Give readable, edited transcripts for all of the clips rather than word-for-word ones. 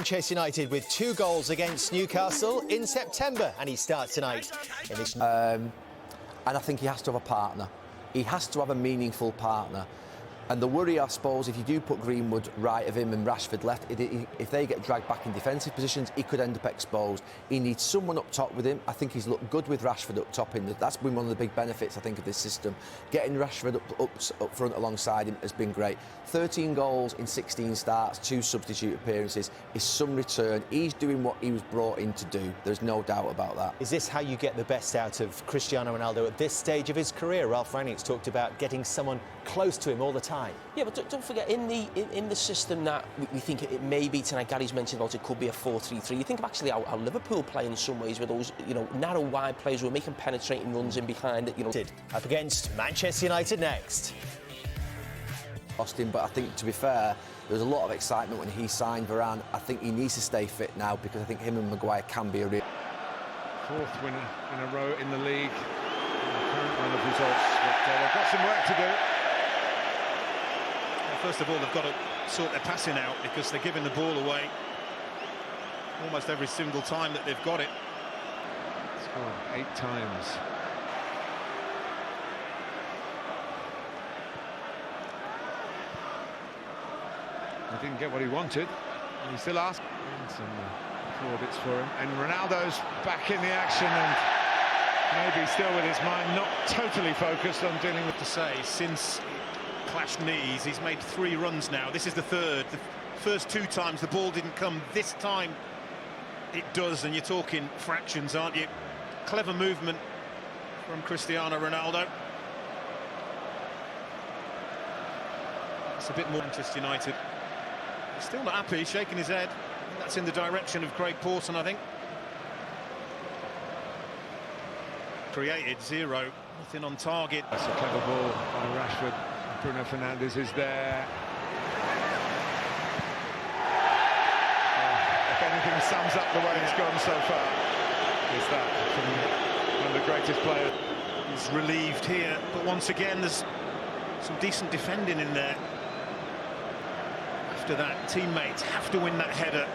Manchester United with 2 goals against Newcastle in September, and he starts tonight in this. And I think he has to have a partner. He has to have a meaningful partner. And the worry, I suppose, if you do put Greenwood right of him and Rashford left, if they get dragged back in defensive positions, he could end up exposed. He needs someone up top with him. I think he's looked good with Rashford up top. That's been one of the big benefits, I think, of this system. Getting Rashford up front alongside him has been great. 13 goals in 16 starts, 2 substitute appearances is some return. He's doing what he was brought in to do. There's no doubt about that. Is this how you get the best out of Cristiano Ronaldo at this stage of his career? Ralph Rangnick's talked about getting someone close to him all the time. Yeah, but don't forget, in the system that we think it may be tonight, Gary's mentioned about it could be a 4-3-3. You think of actually how Liverpool play in some ways with those, narrow, wide players who are making penetrating runs in behind it, Up against Manchester United next. Lost him, but I think, to be fair, there was a lot of excitement when he signed Varane. I think he needs to stay fit now because I think him and Maguire can be a real... 4th winner in a row in the league. The current run of results, but they've got some work to do. First of all, they've got to sort their passing out because they're giving the ball away almost every single time that they've got it. Scored 8 times. He didn't get what he wanted, and he still asked. And some plaudits for him. And Ronaldo's back in the action, and maybe still with his mind not totally focused on dealing with To say, since clashed knees, he's made 3 runs now. This is the 3rd. The first 2 times the ball didn't come. This time it does, and you're talking fractions, aren't you? Clever movement from Cristiano Ronaldo. It's a bit more Manchester United. He's still not happy, shaking his head. That's in the direction of Craig Pawson, I think. Created 0, nothing on target. That's a clever ball by Rashford. Bruno Fernandes is there. If anything sums up the way it's gone so far, is that from one of the greatest players. He's relieved here, but once again there's some decent defending in there. After that, teammates have to win that header.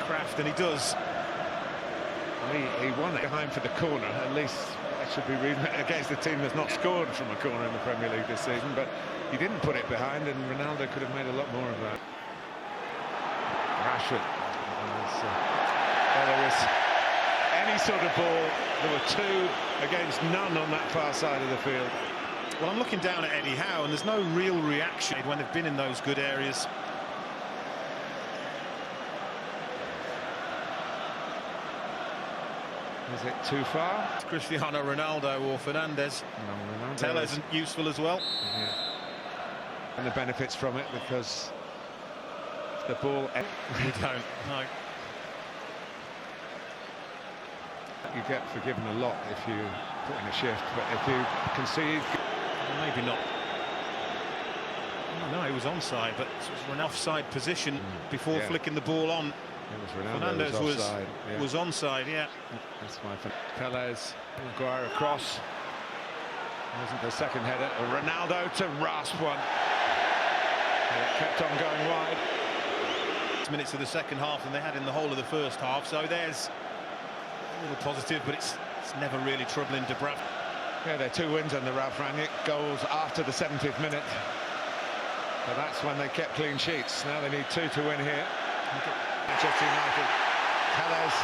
Kraft, and he does. He won it behind for the corner. At least that should be reading against a team that's not scored from a corner in the Premier League this season. But he didn't put it behind, and Ronaldo could have made a lot more of that. Rashford. There was any sort of ball. There were 2 against none on that far side of the field. Well, I'm looking down at Eddie Howe, and there's no real reaction when they've been in those good areas. Is it too far? It's Cristiano Ronaldo or Fernandes. No, Ronaldo Tell isn't useful as well. Yeah. And the benefits from it, because the ball... We don't, no. You get forgiven a lot if you put in a shift, but if you concede... Well, maybe not. No, he was onside, but it was an offside position before flicking the ball on. Fernandes was onside, yeah. That's my Pelez, Maguire across. Wasn't the second header. Ronaldo to rasp one. It kept on going wide. 6 minutes of the second half than they had in the whole of the first half, so there's a little positive, but it's never really troubling Dubravka. Yeah, they're 2 wins under Ralph Rangnick. Goals after the 70th minute. But that's when they kept clean sheets. Now they need 2 to win here. Manchester United. Pelez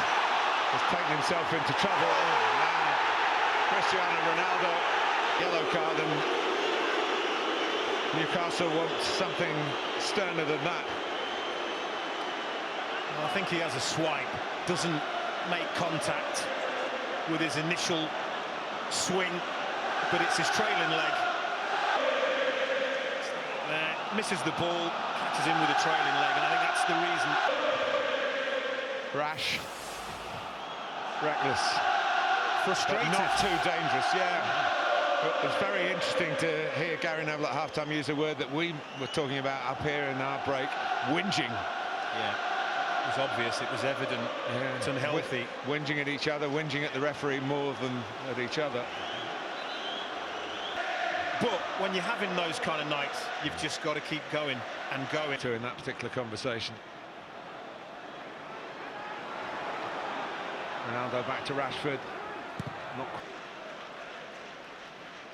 has taken himself into trouble. And Cristiano Ronaldo, yellow card, and Newcastle want something sterner than that. Well, I think he has a swipe, doesn't make contact with his initial swing, but it's his trailing leg. Misses the ball, catches him with a trailing leg, and I think that's the reason. Rash, reckless, frustrated, but not too dangerous. Yeah, it was very interesting to hear Gary Neville at half-time use a word that we were talking about up here in our break: whinging. Yeah, it was obvious, it was evident. Yeah. It's unhealthy. Whinging at each other, whinging at the referee more than at each other. But when you're having those kind of nights, you've just got to keep going and going. In that particular conversation. Ronaldo back to Rashford. Not...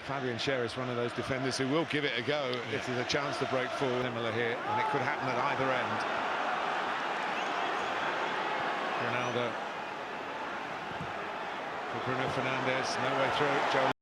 Fabian Schär is one of those defenders who will give it a go if there's a chance to break forward. Similar here, and it could happen at either end. Ronaldo for Bruno Fernandes, no way through. Joe